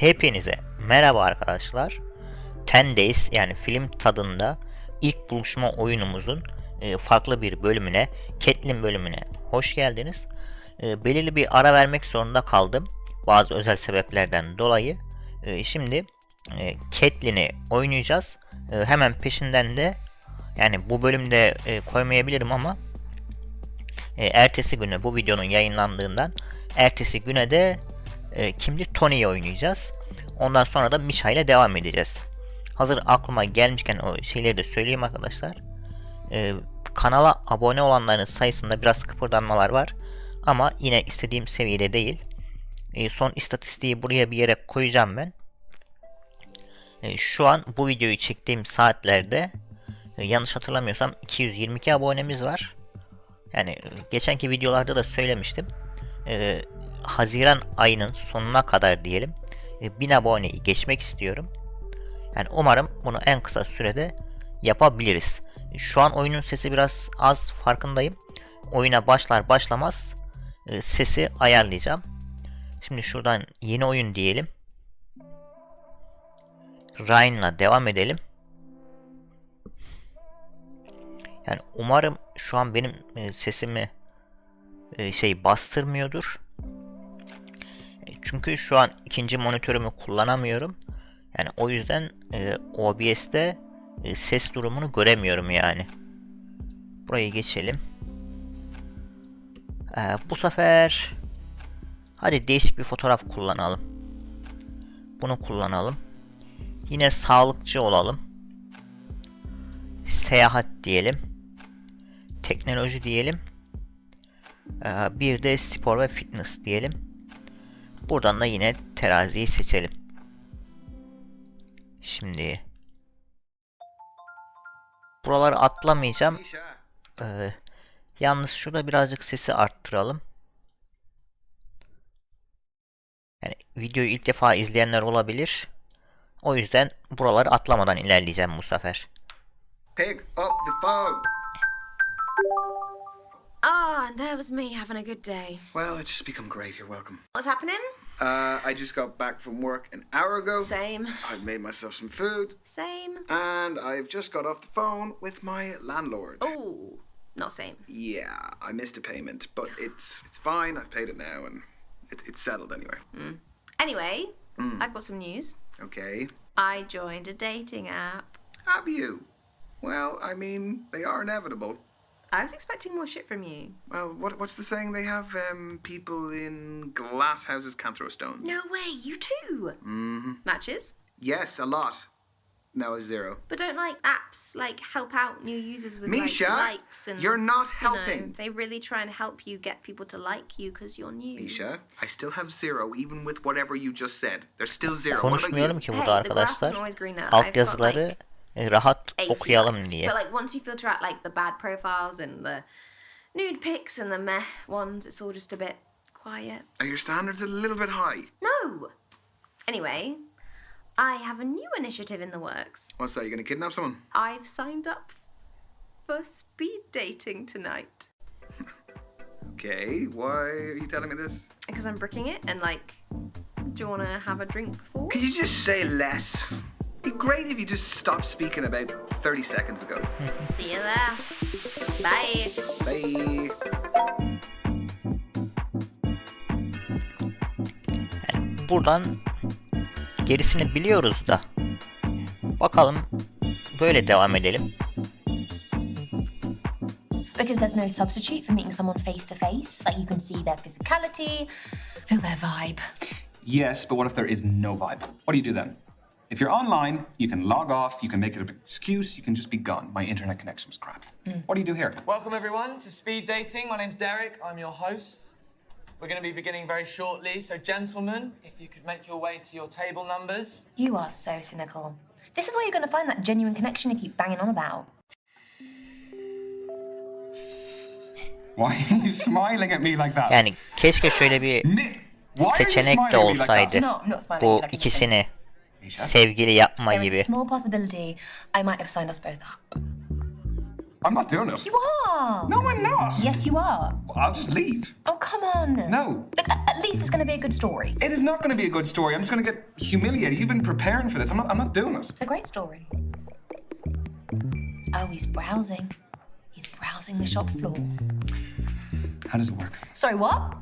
Hepinize merhaba arkadaşlar. 10 Days yani film tadında ilk buluşma oyunumuzun farklı bir bölümüne, Kathleen bölümüne hoş geldiniz. Belirli bir ara vermek zorunda kaldım. Bazı özel sebeplerden dolayı. Şimdi Kathleen'i oynayacağız. Hemen peşinden de yani bu bölümde koymayabilirim ama ertesi güne bu videonun yayınlandığından ertesi güne de kimdi? Tony'yi oynayacağız. Ondan sonra da Misha ile devam edeceğiz. Hazır aklıma gelmişken o şeyleri de söyleyeyim arkadaşlar. Kanala abone olanların sayısında biraz kıpırdanmalar var. Ama yine istediğim seviyede değil. Son istatistiği buraya bir yere koyacağım ben. Şu an bu videoyu çektiğim saatlerde yanlış hatırlamıyorsam 222 abonemiz var. Yani geçenki videolarda da söylemiştim. Haziran ayının sonuna kadar diyelim 1000 aboneyi geçmek istiyorum. Yani umarım bunu en kısa sürede yapabiliriz. Şu an oyunun sesi biraz az, farkındayım. Oyuna başlar başlamaz sesi ayarlayacağım. Şimdi şuradan yeni oyun diyelim. Ryan'la devam edelim. Yani umarım şu an benim sesimi bastırmıyordur. Çünkü şu an ikinci monitörümü kullanamıyorum. Yani o yüzden OBS'te ses durumunu göremiyorum yani. Burayı geçelim. Bu sefer hadi değişik bir fotoğraf kullanalım. Bunu kullanalım. Yine sağlıkçı olalım. Seyahat diyelim. Teknoloji diyelim. Bir de spor ve fitness diyelim. Buradan da yine teraziyi seçelim. Şimdi buraları atlamayacağım. Yalnız şurada birazcık sesi arttıralım. Yani videoyu ilk defa izleyenler olabilir. O yüzden buraları atlamadan ilerleyeceğim bu sefer. Pick up the phone. Ah, and there was me having a good day. Well, it's just become great. You're welcome. What's happening? I just got back from work an hour ago. Same. I've made myself some food. Same. And I've just got off the phone with my landlord. Oh, not same. Yeah, I missed a payment, but it's fine. I've paid it now, and it's settled anyway. Anyway, I've got some news. Okay. I joined a dating app. Have you? Well, I mean, they are inevitable. I was expecting more shit from you. Well, what's the saying? They have people in glass houses can't throw stones. No way, you too. Mm-hmm. Matches? Yes, a lot. No, a zero. But don't apps help out new users with Misha, likes and you're not you know, helping. they really try and help you get people to like you because you're new. Misha, I still have zero even with whatever you just said. There's still zero. Konuşmuyorum ki burada Hey, the grass isn't arkadaşlar. always greener. Alt I've got, yazıları rahat 80 okuyalım likes. diye. But once you filter out the bad profiles and the nude pics and the meh ones, it's all just a bit quiet. Are your standards a little bit high? No. Anyway, I have a new initiative in the works. What's that? You gonna kidnap someone? I've signed up for speed dating tonight. Okay, why are you telling me this? Because I'm bricking it and do you want to have a drink before? Could you just say less? It'd be great if you just stopped speaking about 30 seconds ago. See you there. Bye. Bye. Yani buradan gerisini biliyoruz da. Bakalım böyle devam edelim. Because there's no substitute for meeting someone face to face. You can see their physicality, feel their vibe. Yes, but what if there is no vibe? What do you do then? If you're online, you can log off, you can make it an excuse, you can just be gone. My internet connection was crap. What do you do here? Welcome everyone to Speed Dating. My name's Derek, I'm your host. We're going to be beginning very shortly, so gentlemen, if you could make your way to your table numbers. You are so cynical. This is where you're going to find that genuine connection you keep banging on about. Why are you smiling at me like that? Yani keşke şöyle bir seçenek de olsaydı. No, I'm not smiling Bu at you like ikisini Misha? sevgili yapma There is a gibi. small possibility I might have signed us both up. I'm not doing it. You are. No, I'm not. Yes, you are. I'll just leave. Oh, come on. No. Look, at least it's going to be a good story. It is not going to be a good story. I'm just going to get humiliated. You've been preparing for this. I'm not doing it. It's a great story. Oh, he's browsing. He's browsing the shop floor. How does it work? Sorry, what?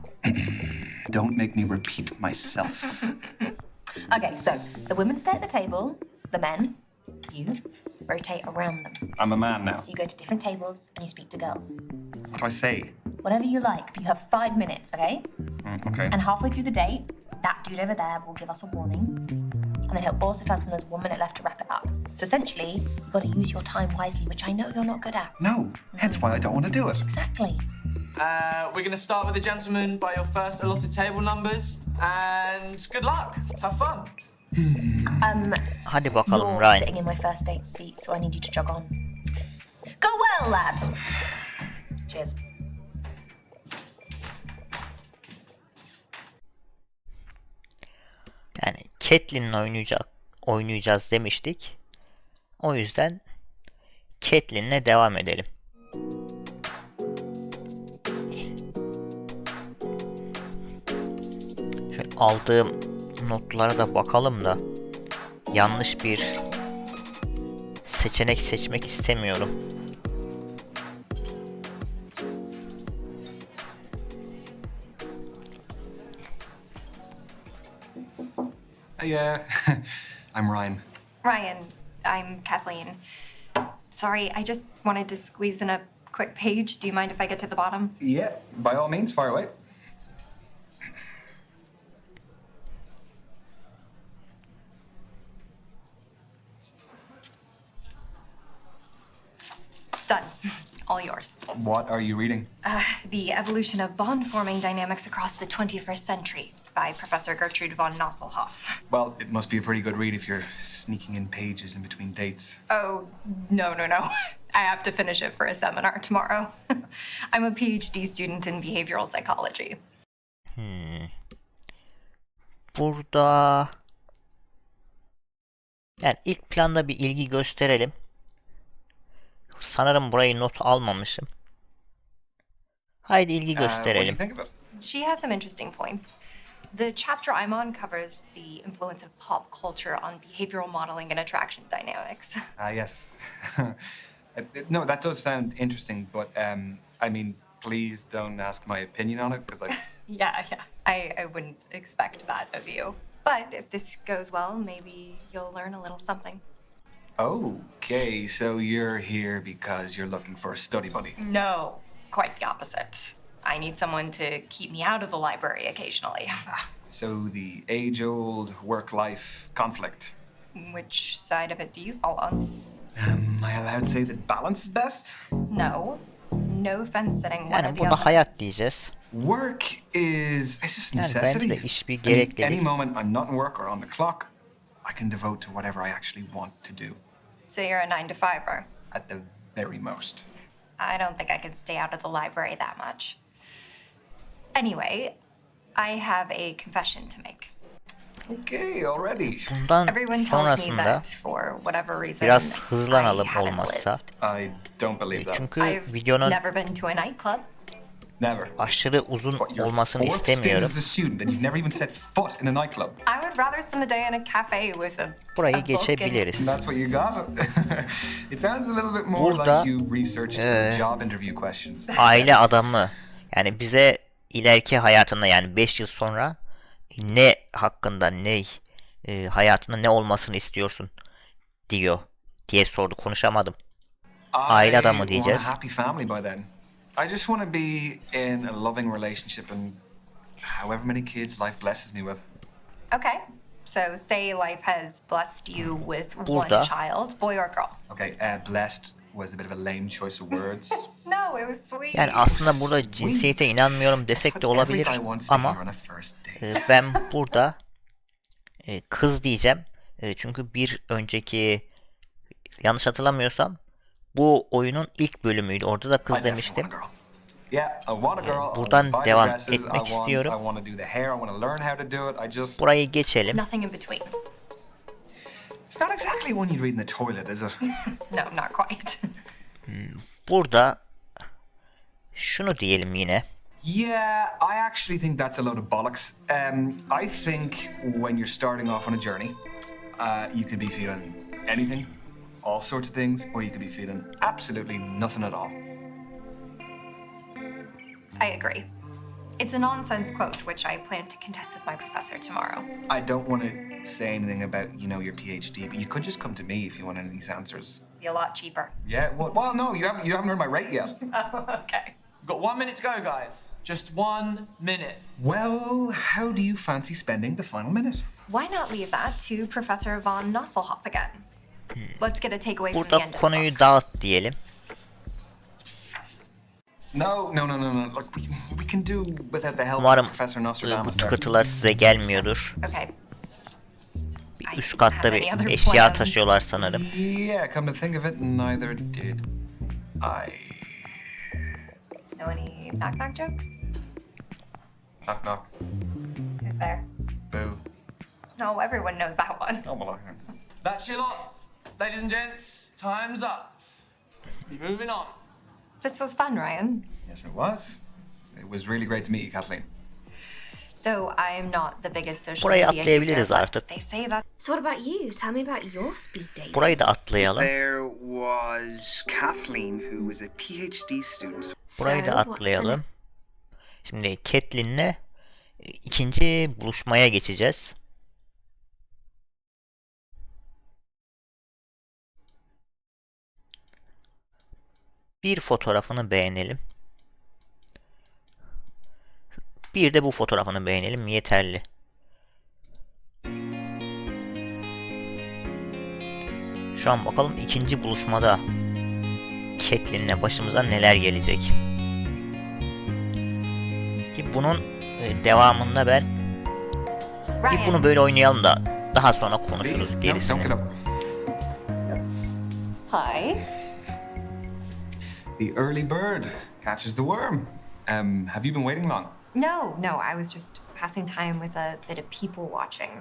Don't make me repeat myself. Okay, so the women stay at the table, the men, you, rotate around them. I'm a man now. So you go to different tables and you speak to girls. What do I say? Whatever you like, but you have 5 minutes, okay? Okay. And halfway through the date, that dude over there will give us a warning. And then he'll also tell us when there's 1 minute left to wrap it up. So essentially, you've got to use your time wisely, which I know you're not good at. No. Hence why I don't want to do it. Exactly. We're going to start with the gentleman by your first allotted table numbers. And good luck. Have fun. Hadi bakalım You're Ryan. sitting in my first date seat, so I need you to jog on. Go well, lad. Cheers. Yani Kathleen'le oynayacağız demiştik. O yüzden Kathleen'le devam edelim. Şöyle aldığım notlara da bakalım da yanlış bir seçenek seçmek istemiyorum. Hey, I'm Ryan. Ryan, I'm Kathleen. Sorry, I just wanted to squeeze in a quick page. Do you mind if I get to the bottom? Yeah, by all means, fire away. Done. All yours. What are you reading? The Evolution of Bond-Forming Dynamics Across the 21st Century by Professor Gertrude von Nosselhoff. Well, it must be a pretty good read if you're sneaking in pages in between dates. Oh, no. I have to finish it for a seminar tomorrow. I'm a PhD student in behavioral psychology. Burada yani ilk planda bir ilgi gösterelim. Sanırım burayı not almamışım. Haydi ilgi What do you gösterelim. think of it? She has some interesting points. The chapter I'm on covers the influence of pop culture on behavioral modeling and attraction dynamics. Yes. No, that does sound interesting, but I mean, please don't ask my opinion on it, because Yeah. I wouldn't expect that of you. But if this goes well, maybe you'll learn a little something. Okay, so you're here because you're looking for a study buddy. No, quite the opposite. I need someone to keep me out of the library occasionally. So the age-old work-life conflict. Which side of it do you fall on? Am I allowed to say that balance is best? No. No fence sitting one or Yani the burada other. hayat diyeceğiz. Work it's just Yani necessity. bence de iş bir I mean, gereklilik. any moment I'm not in work or on the clock, I can devote to whatever I actually want to do. So you're a 9-to-5er. At the very most. I don't think I could stay out of the library that much. Anyway, I have a confession to make. Okay, already. Bundan Everyone tells me sonrasında that for whatever reason biraz I hızlanalım haven't olmazsa. lived. I don't believe that. Çünkü I've videonun never been to a nightclub. Never. aşırı uzun What, your olmasını fourth stint istemiyorum. as a student and you've never even set foot in a nightclub. I would rather spend the day in a cafe with a Burayı book geçebiliriz. And that's what you got? It sounds a little bit more Burada, like you researched the job interview questions. Aile adamı yani bize ileriki hayatında yani 5 yıl sonra ne hakkında hayatında ne olmasını istiyorsun diye sordu. Konuşamadım. Aile adamı diyeceğiz. I want a happy family by then. I just want to be in a loving relationship and however many kids life blesses me with. Okay. So say life has blessed you with Burada. one child, boy or girl. Okay, blessed was a bit of a lame choice of words. No, it was sweet. Yani aslında burada cinsiyete inanmıyorum desek de olabilir ama ben burada kız diyeceğim. Çünkü bir önceki yanlış hatırlamıyorsam bu oyunun ilk bölümüydü. Orada da kız demiştim. Buradan devam etmek istiyorum. Burayı geçelim. Nothing in between. It's not exactly one you'd read in the toilet, is it? No, not quite. Burada şunu diyelim yine. Yeah, I actually think that's a load of bollocks. I think when you're starting off on a journey, you could be feeling anything, all sorts of things, or you could be feeling absolutely nothing at all. I agree. It's a nonsense quote, which I plan to contest with my professor tomorrow. I don't want to say anything about, your PhD, but you could just come to me if you want any of these answers. Be a lot cheaper. Yeah, well, no, you haven't heard my rate yet. Oh, okay. We've got 1 minute to go, guys. Just 1 minute. Well, how do you fancy spending the final minute? Why not leave that to Professor von Nosselhoff again? Let's get a takeaway from the Burada end of the konuyu book. dağıt diyelim. No. Look, we can do without the help of Umarım Professor bu Nostradamus there. tıkırtılar size gelmiyordur. Okay. I Üst don't katta have any bir other eşya plan. taşıyorlar sanırım. Yeah, come to think of it, neither did I. Know any knock-knock jokes? Knock, knock. Who's there? Boo. No, everyone knows that one. Oh, well, That's your lot. Ladies and gents, time's up. Let's be moving on. This was fun, Ryan. yes, it was. It was really great to meet you, Kathleen. So I'm not the biggest social Burayı media atlayabiliriz user, but artık. they say that So what about you? Tell me about your speed dating. Burayı da atlayalım. There was Kathleen, who was a PhD student. Burayı da So, what's the atlayalım. Şimdi Kathleen'le ikinci buluşmaya geçeceğiz. Bir fotoğrafını beğenelim. Bir de bu fotoğrafını beğenelim, yeterli. Şu an bakalım ikinci buluşmada Kathleen'le başımıza neler gelecek. Ki bunun devamında ben bir bunu böyle oynayalım da daha sonra konuşuruz Please, don't gerisini. get up. Hi. The early bird catches the worm. Have you been waiting long? No, I was just passing time with a bit of people watching.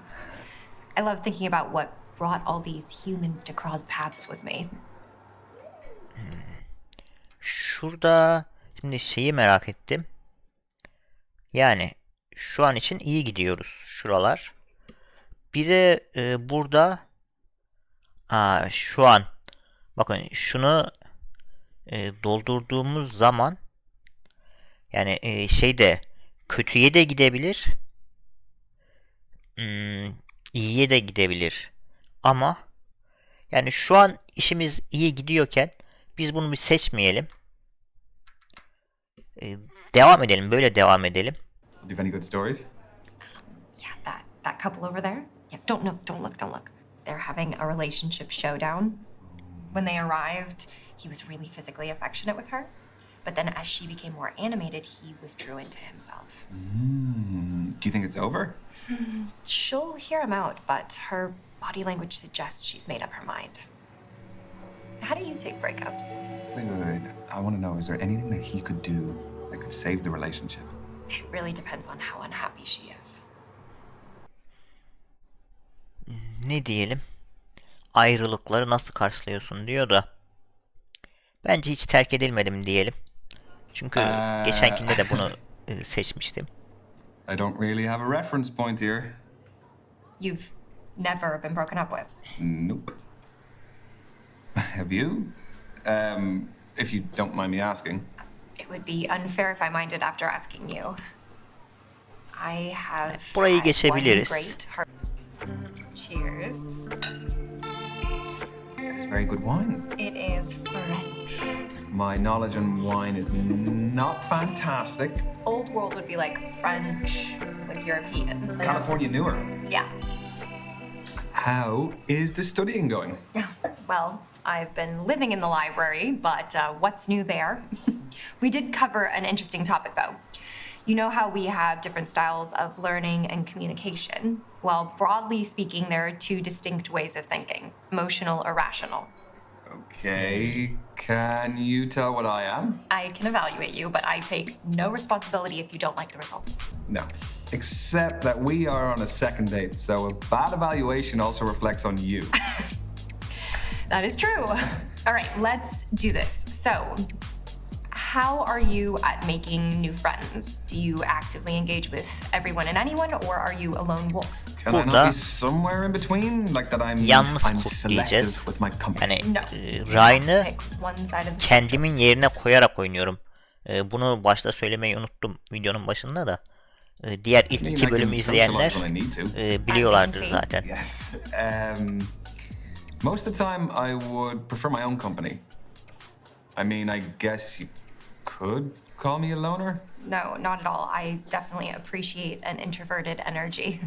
I love thinking about what brought all these humans to cross paths with me. Şurada şimdi şeyi merak ettim. Yani şu an için iyi gidiyoruz şuralar. Bir de burada şu an bakın şunu doldurduğumuz zaman yani şeyde kötüye de gidebilir, iyiye de gidebilir. Ama yani şu an işimiz iyi gidiyorken biz bunu bir seçmeyelim. Devam edelim, böyle devam edelim. Do you have any good stories? Yeah, that couple over there. Yeah, don't look. They're having a relationship showdown. When they arrived, he was really physically affectionate with her. But then as she became more animated, he withdrew into himself. Do you think it's over? She'll hear him out, but her body language suggests she's made up her mind. How do you take breakups? Wait. I want to know, is there anything that he could do that could save the relationship? It really depends on how unhappy she is. Ne diyelim? Ayrılıkları nasıl karşılıyorsun diyor da. Bence hiç terk edilmedim diyelim. Çünkü geçenkinde de bunu seçmiştim. I don't really have a reference point here. You've never been broken up with? Nope. Have you? If you don't mind me asking. It would be unfair if I minded after asking you. I have Burayı had geçebiliriz. one great heart. Cheers. It's very good wine. It is French. My knowledge on wine is not fantastic. Old world would be like French, like European. California newer. Yeah. How is the studying going? Well, I've been living in the library, but what's new there? We did cover an interesting topic, though. You know how we have different styles of learning and communication? Well, broadly speaking, there are two distinct ways of thinking, emotional or rational. Okay, can you tell what I am? I can evaluate you, but I take no responsibility if you don't like the results. No. Except that we are on a second date, so a bad evaluation also reflects on you. That is true. All right, let's do this. So, how are you at making new friends? Do you actively engage with everyone and anyone, or are you a lone wolf? Can I not Burada be somewhere in between? Like that yalnız I'm kurt selective diyeceğiz. with my company. Yani No. Ryan'ı Pick one side of the kendimin yerine koyarak oynuyorum. Bunu başta söylemeyi unuttum videonun başında da. Diğer ilk I mean, iki I bölümü can izleyenler socialize when I need to. biliyorlardır see. zaten. Yes. Most of the time, I would prefer my own company. I mean, I guess you could call me a loner. No, not at all. I definitely appreciate an introverted energy.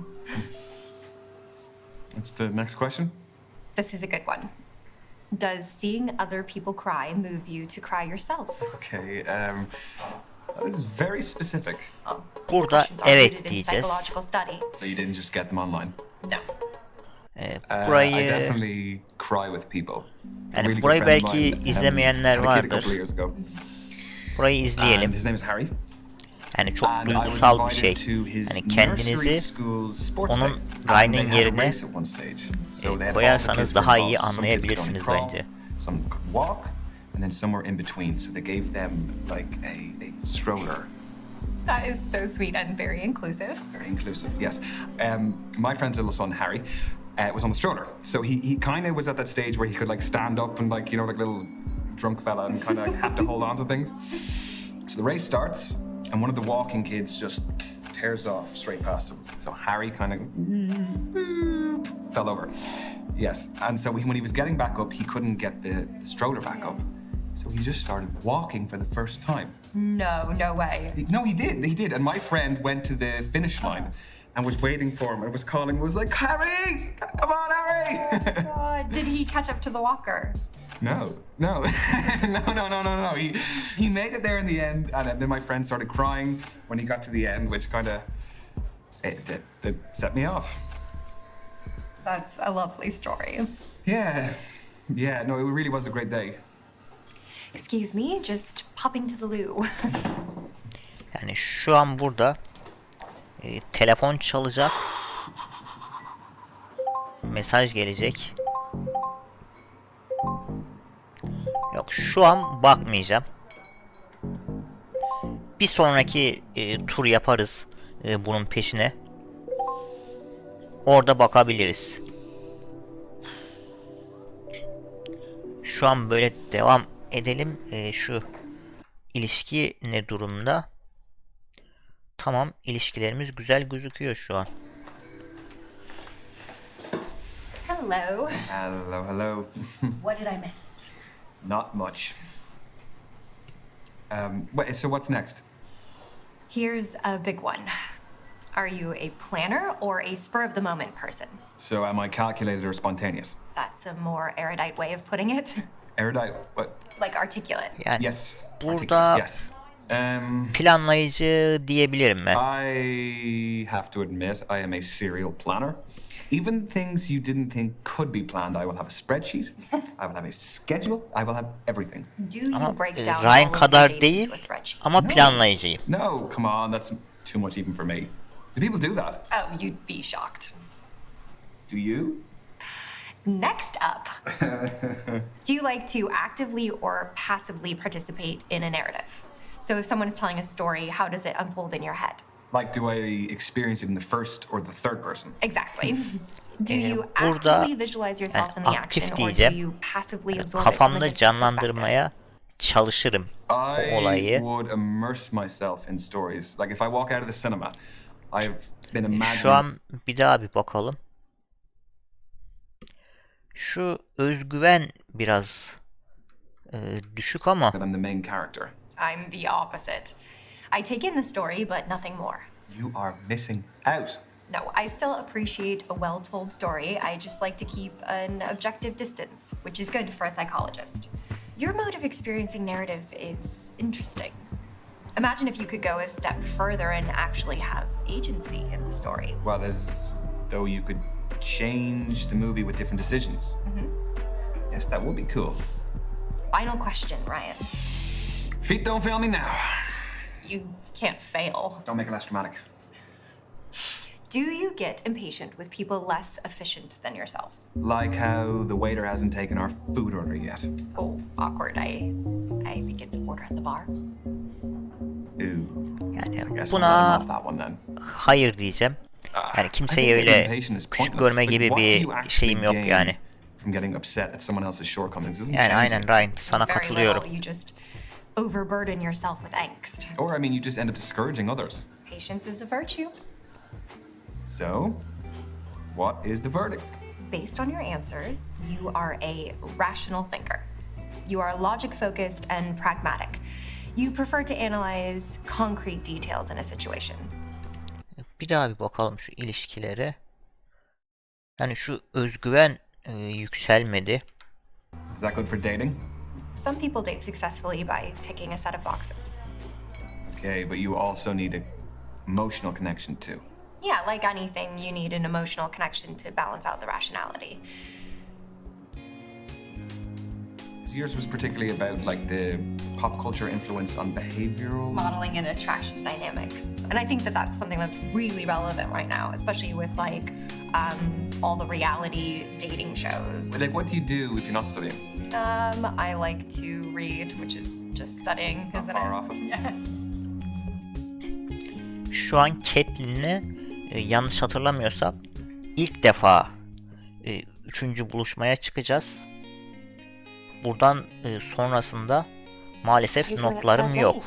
What's the next question? This is a good one. Does seeing other people cry move you to cry yourself? Okay, that is very specific. These Burada questions are evet rooted in diyeceğiz. psychological study. So you didn't just get them online? No. I Burayı definitely cry with people. A Yani really good burayı friend of belki mine, izlemeyenler had a kid a couple vardır. of years ago. Burayı And izleyelim. his name is Harry. Yani çok And I was duygusal bir şey. invited to his Yani nursery kendinizi school's sports onun day. And they Ryan'ın had a yerine race at one stage. So they had all the koyarsanız kids daha were iyi involved. Some kids could only anlayabilirsiniz crawl, bence. some could walk, and then some were in between. So they gave them like a stroller. That is so sweet and very inclusive. Very inclusive, yes. My friend's little son, Harry, was on the stroller. So he kind of was at that stage where he could like stand up and like, you know, like a little drunk fella and kind of like have to hold on to things. So the race starts and one of the walking kids just tears off straight past him. So Harry kind of fell over. Yes, and so when he was getting back up, he couldn't get the stroller back up. So he just started walking for the first time. No way. No, he did. And my friend went to the finish line and was waiting for him and was calling, was like, Harry, come on, Harry. Did he catch up to the walker? No. no. He made it there in the end, and then my friend started crying when he got to the end, which kind of it set me off. That's a lovely story. Yeah, no, it really was a great day. Excuse me, just popping to the loo. Yani şu an burada telefon çalacak. Mesaj gelecek. Yok, şu an bakmayacağım. Bir sonraki tur yaparız bunun peşine. Orada bakabiliriz. Şu an böyle devam edelim. Şu ilişki ne durumda? Tamam, ilişkilerimiz güzel gözüküyor şu an. Hello. Hello. What did I miss? Not much. So what's next? Here's a big one. Are you a planner or a spur-of-the-moment person? So am I calculated or spontaneous? That's a more erudite way of putting it. Erudite, what? Like articulate. Yani Yes. burada articulate, yes. planlayıcı diyebilirim ben. I have to admit, I am a serial planner. Even things you didn't think could be planned, I will have a spreadsheet. I will have a schedule. I will have everything. Do you Ama break down all Ryan of your kadar days değil into a spreadsheet? ama planlayıcıyım. No, come on, that's too much even for me. Do people do that? Oh, you'd be shocked. Do you? Next up, do you like to actively or passively participate in a narrative? So if someone is telling a story, how does it unfold in your head? Like, do I experience it in the first or the third person? Exactly. Do you burada actively visualize yourself in the action, aktif or do diyeceğim. you passively absorb it from a Kafamda distant perspective? canlandırmaya çalışırım o I olayı. would immerse myself in stories. Like, if I walk out of the cinema, I've been imagining... Şu an bir daha bir bakalım. Şu özgüven biraz düşük ama that I'm the main character. I'm the opposite. I take in the story, but nothing more. You are missing out. No, I still appreciate a well-told story. I just like to keep an objective distance, which is good for a psychologist. Your mode of experiencing narrative is interesting. Imagine if you could go a step further and actually have agency in the story. Well, as though you could change the movie with different decisions. Yes, that would be cool. Final question, Ryan. Feet don't fail me now. You can't fail. Don't make it less dramatic. Do you get impatient with people less efficient than yourself? Like how the waiter hasn't taken our food order yet. Oh, awkward. I think it's order at the bar. Ooh. Yani I guess we'll let him buna off that one then. hayır diyeceğim. Yani I kimseyi think öyle getting impatient is küçük pointless. görme Like, gibi what do bir you actually şeyim yok gain yani. from getting upset at someone else's shortcomings isn't Yani changing. aynen Ryan, sana Very katılıyorum. little. You just overburden yourself with angst. Or, I mean, you just end up discouraging others. Patience is a virtue. So, what is the verdict? Based on your answers, you are a rational thinker. You are logic focused and pragmatic. You prefer to analyze concrete details in a situation. Bir daha bir bakalım şu ilişkilere. Yani şu özgüven yükselmedi. Is that good for dating? Some people date successfully by ticking a set of boxes. Okay, but you also need a emotional connection too. Yeah, like anything, you need an emotional connection to balance out the rationality. So yours was particularly about like the pop culture influence on behavioral. Modeling and attraction dynamics. And I think that that's something that's really relevant right now, especially with like all the reality dating shows. Like, what do you do if you're not studying? I like to read, which is just studying, Not isn't far it? off it. Şu an Kathleen'le yanlış hatırlamıyorsam ilk defa üçüncü buluşmaya çıkacağız. Buradan sonrasında maalesef notlarım yok.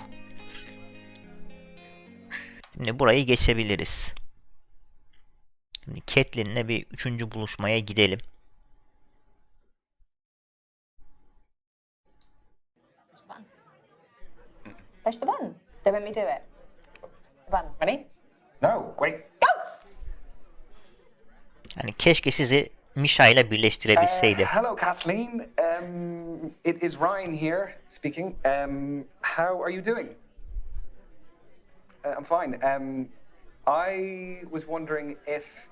Şimdi burayı geçebiliriz. Şimdi Kathleen'le bir üçüncü buluşmaya gidelim. Push the button. Don't make me do it. Button. Ready? No, wait. Yani keşke sizi Misha ile birleştirebilseydim. Hello, Kathleen. It is Ryan here speaking. How are you doing? I'm fine. I was wondering if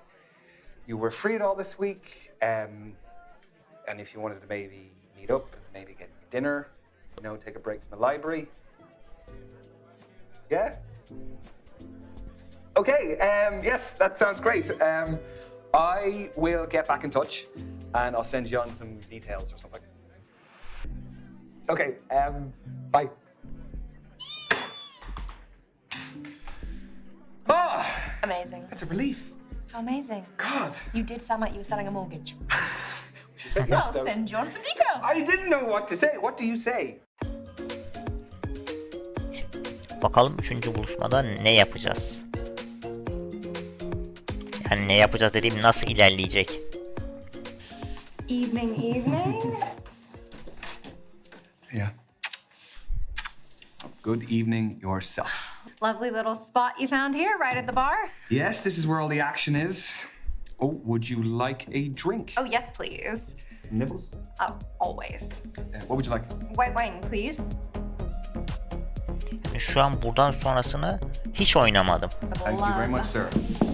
you were free at all this week, and if you wanted to maybe meet up, maybe get dinner, take a break from the library. Yeah? Okay, yes, that sounds great. I will get back in touch and I'll send you on some details or something. Okay, bye. Ah, Amazing. that's a relief. How amazing. God. You did sound like you were selling a mortgage. She said yes, I'll though. send you on some details. I didn't know what to say. What do you say? Bakalım üçüncü buluşmada ne yapacağız? Yani ne yapacağız dediğim nasıl ilerleyecek? Evening. Yeah. Good evening yourself. Lovely little spot you found here, right at the bar. Yes, this is where all the action is. Oh, would you like a drink? Oh, yes, please. Nibbles? Oh, always. What would you like? White wine, please. Yani şu an buradan sonrasını hiç oynamadım. Thank you very much, sir.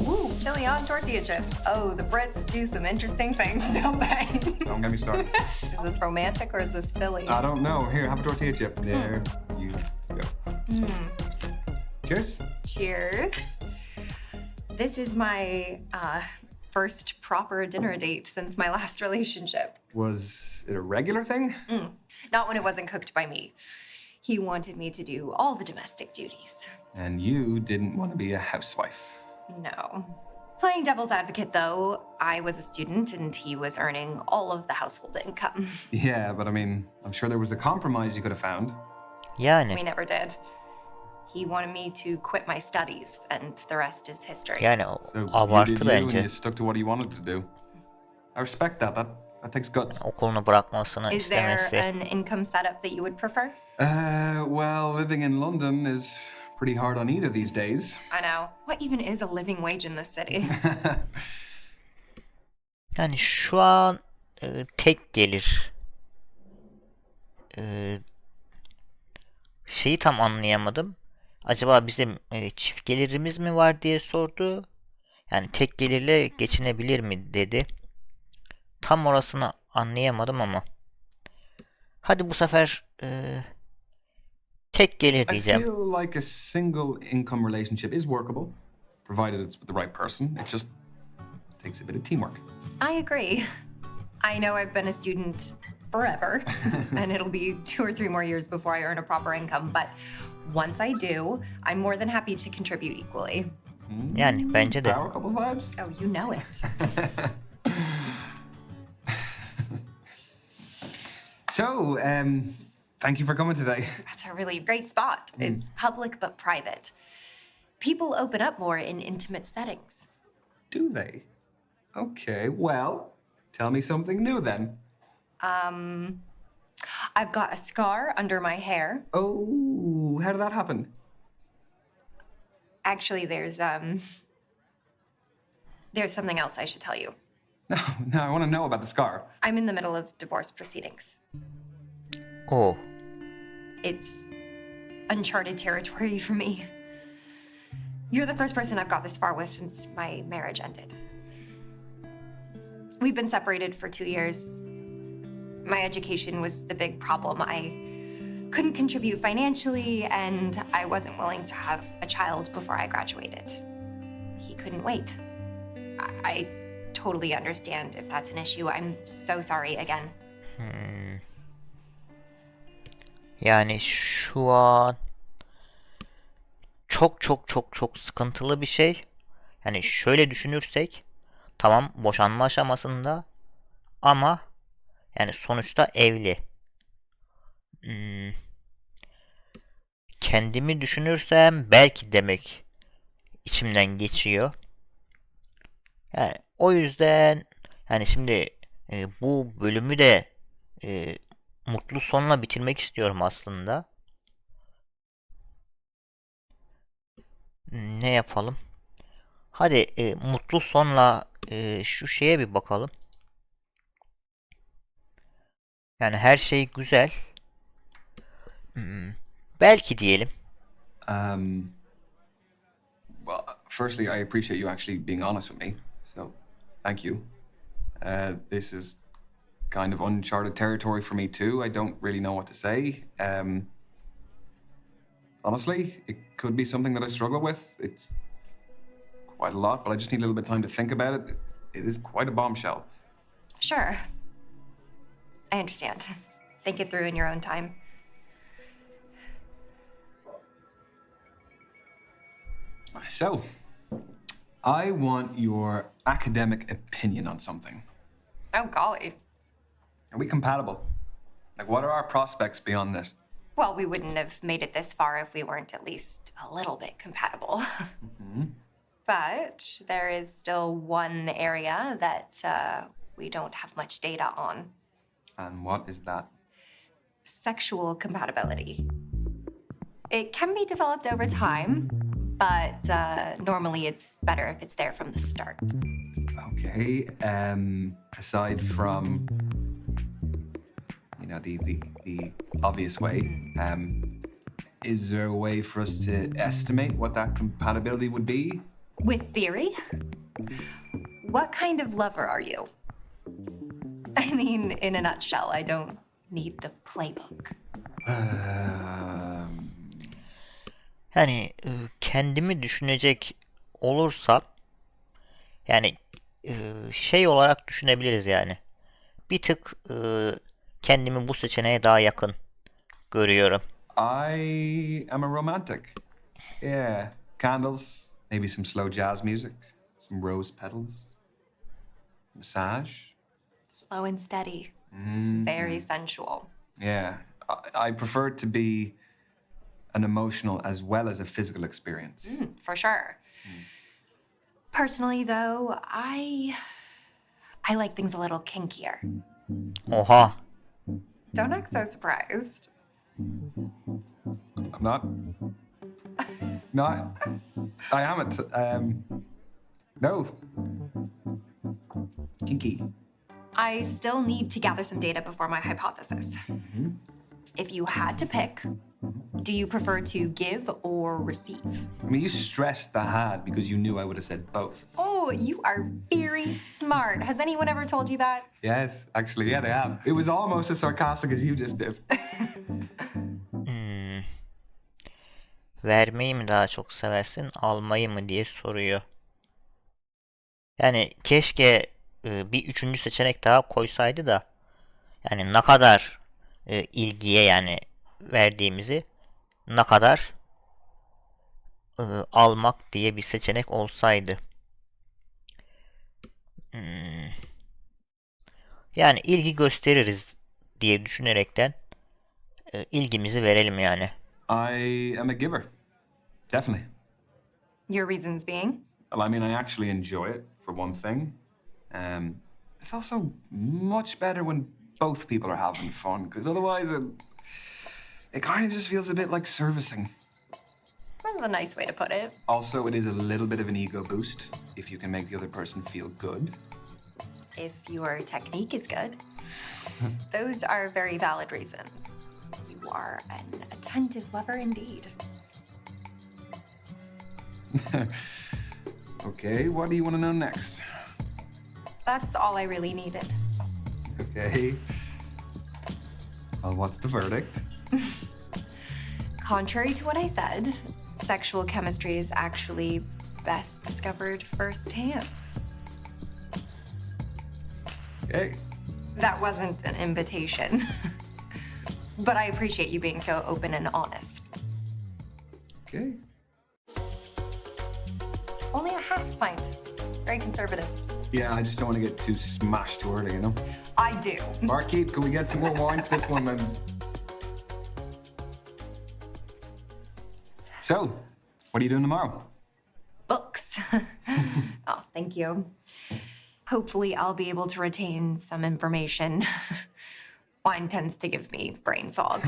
Ooh, chili on tortilla chips. Oh, the Brits do some interesting things, don't they? Don't get me started. Is this romantic or is this silly? I don't know. Here, have a tortilla chip. There you go. Cheers. Cheers. This is my first proper dinner date since my last relationship. Was it a regular thing? Not when it wasn't cooked by me. He wanted me to do all the domestic duties. And you didn't want to be a housewife. No. Playing devil's advocate, though, I was a student and he was earning all of the household income. Yeah, but I mean, I'm sure there was a compromise you could have found. Yani We never did. He wanted me to quit my studies, and the rest is history. yani So you abartı did you and bence. you stuck to what you wanted to do. I respect that. That takes guts. Okulunu bırakmasını Is there istemesi. an income setup that you would prefer? Well, living in London is pretty hard on either these days. I know. What even is a living wage in this city? Yani şu an tek gelir. Şeyi tam anlayamadım. Acaba bizim çift gelirimiz mi var diye sordu. Yani tek gelirle geçinebilir mi dedi. Tam orasını anlayamadım ama. Hadi bu sefer tek gelir I diyeceğim. feel like a single income relationship is workable. provided it's with the right person. It just takes a bit of teamwork. I agree. I know I've been a student forever, and it'll be 2 or 3 more years before I earn a proper income, but once I do, I'm more than happy to contribute equally. Yani bence de. Power couple vibes? Oh, you know it. So, thank you for coming today. That's a really great spot. It's public but private. People open up more in intimate settings. Do they? Okay, well, tell me something new then. I've got a scar under my hair. Oh, how did that happen? Actually, there's something else I should tell you. No, I want to know about the scar. I'm in the middle of divorce proceedings. O. It's uncharted territory for me. You're the first person I've got this far with since my marriage ended. We've been separated for 2 years. My education was the big problem. I couldn't contribute financially, and I wasn't willing to have a child before I graduated. He couldn't wait. I totally understand if that's an issue. I'm so sorry again. Yani şu an çok sıkıntılı bir şey. Yani şöyle düşünürsek tamam boşanma aşamasında ama yani sonuçta evli. Kendimi düşünürsem belki demek içimden geçiyor. Yani o yüzden yani şimdi bu bölümü de mutlu sonla bitirmek istiyorum aslında. Ne yapalım? Hadi mutlu sonla şu şeye bir bakalım. Yani her şey güzel. Belki diyelim. Well, firstly, I appreciate you actually being honest with me. So, thank you. This is kind of uncharted territory for me too. I don't really know what to say. Honestly, it could be something that I struggle with. It's quite a lot, but I just need a little bit of time to think about it. It is quite a bombshell. Sure. I understand. Think it through in your own time. So, I want your academic opinion on something. Oh, golly. Are we compatible? Like, what are our prospects beyond this? Well, we wouldn't have made it this far if we weren't at least a little bit compatible. But there is still one area that we don't have much data on. And what is that? Sexual compatibility. It can be developed over time, but normally it's better if it's there from the start. Okay, aside from, you know, the obvious way, is there a way for us to estimate what that compatibility would be? With theory? What kind of lover are you? I mean, in a nutshell, I don't need the playbook. Yani kendimi düşünecek olursa yani şey olarak düşünebiliriz yani. Bir tık kendimi bu seçeneğe daha yakın görüyorum. I am a romantic. Yeah, candles, maybe some slow jazz music, some rose petals, massage. Slow and steady. Very sensual. Yeah, I prefer it to be an emotional as well as a physical experience. For sure. Personally, though, I like things a little kinkier. Oha. Don't act so surprised. I'm not. No, I haven't. No. Kinky. I still need to gather some data before my hypothesis. If you had to pick, do you prefer to give or receive? I mean, you stressed the had because you knew I would have said both. Oh, you are very smart. Has anyone ever told you that? Yes, actually, yeah, they have. It was almost as sarcastic as you just did. Vermeyi mi daha çok seversin, almayı mı diye soruyor. Yani keşke bir üçüncü seçenek daha koysaydı da yani ne kadar ilgiye yani verdiğimizi, ne kadar almak diye bir seçenek olsaydı. Yani ilgi gösteririz diye düşünerekten ilgimizi verelim yani. I am a giver. Definitely. Your reasons being? Well, I mean, I actually enjoy it, for one thing. It's also much better when both people are having fun, because otherwise it kind of just feels a bit like servicing. That's a nice way to put it. Also, it is a little bit of an ego boost if you can make the other person feel good. If your technique is good. Those are very valid reasons. You are an attentive lover indeed. Okay, what do you want to know next? That's all I really needed. Okay. Well, what's the verdict? Contrary to what I said, sexual chemistry is actually best discovered firsthand. Okay. That wasn't an invitation. But I appreciate you being so open and honest. Okay. Only a half pint. Very conservative. Yeah, I just don't want to get too smashed too early, you know? I do. Barkeep, can we get some more wine for this one, then? So, what are you doing tomorrow? Books. Oh, thank you. Hopefully, I'll be able to retain some information. Wine tends to give me brain fog.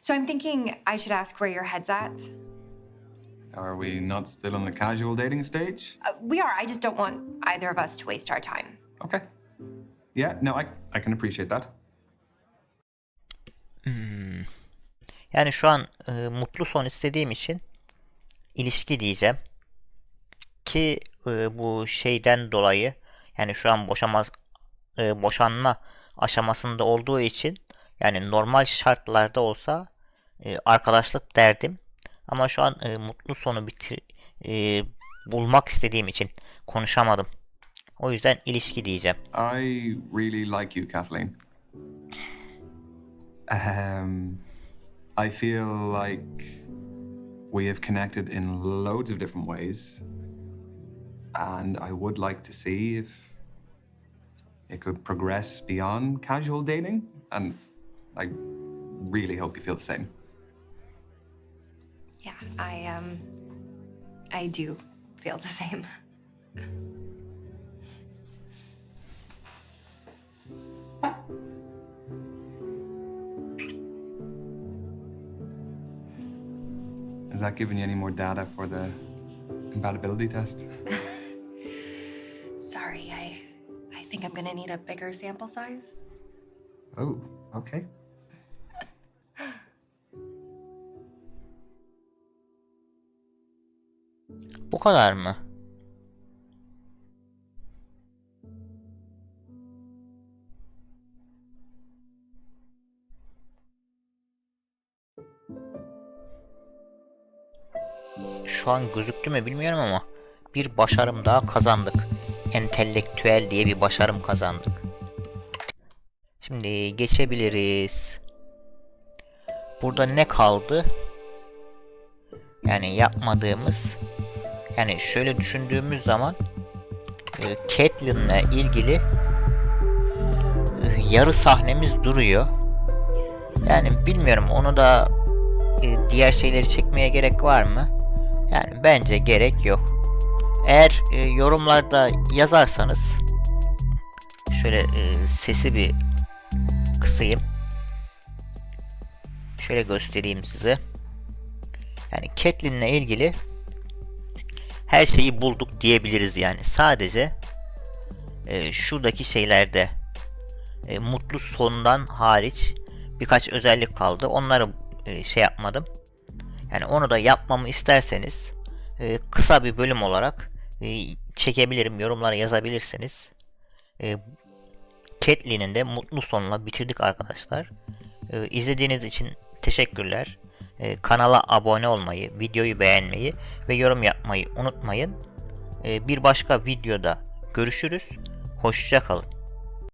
So I'm thinking I should ask where your head's at. Are we not still on the casual dating stage? We are. I just don't want either of us to waste our time. Okay. Yeah, no, I can appreciate that. Yani şu an mutlu son istediğim için ilişki diyeceğim. Ki bu şeyden dolayı yani şu an boşanma aşamasında olduğu için yani normal şartlarda olsa arkadaşlık derdim. Ama şu an mutlu sonu bulmak istediğim için konuşamadım. O yüzden ilişki diyeceğim. I really like you, Kathleen. I feel like we have connected in loads of different ways. And I would like to see if it could progress beyond casual dating. And I really hope you feel the same. Yeah, I do feel the same. Is that giving you any more data for the compatibility test? Sorry, I think I'm gonna need a bigger sample size. Oh, okay. Bu kadar mı? Şu an gözüktü mü bilmiyorum ama bir başarım daha kazandık. Entelektüel diye bir başarım kazandık. Şimdi geçebiliriz. Burada ne kaldı? Yani yapmadığımız. Yani şöyle düşündüğümüz zaman Kathleen'le ilgili yarı sahnemiz duruyor. Yani bilmiyorum, onu da diğer şeyleri çekmeye gerek var mı? Yani bence gerek yok. Eğer yorumlarda yazarsanız şöyle sesi bir kısayım. Şöyle göstereyim size. Yani Kathleen'le ilgili her şeyi bulduk diyebiliriz yani. Sadece şuradaki şeylerde mutlu sondan hariç birkaç özellik kaldı. Onları şey yapmadım. Yani onu da yapmamı isterseniz kısa bir bölüm olarak çekebilirim. Yorumlara yazabilirsiniz. Kathleen'in de mutlu sonla bitirdik arkadaşlar. İzlediğiniz için teşekkürler. Kanala abone olmayı, videoyu beğenmeyi ve yorum yapmayı unutmayın. Bir başka videoda görüşürüz. Hoşça kalın.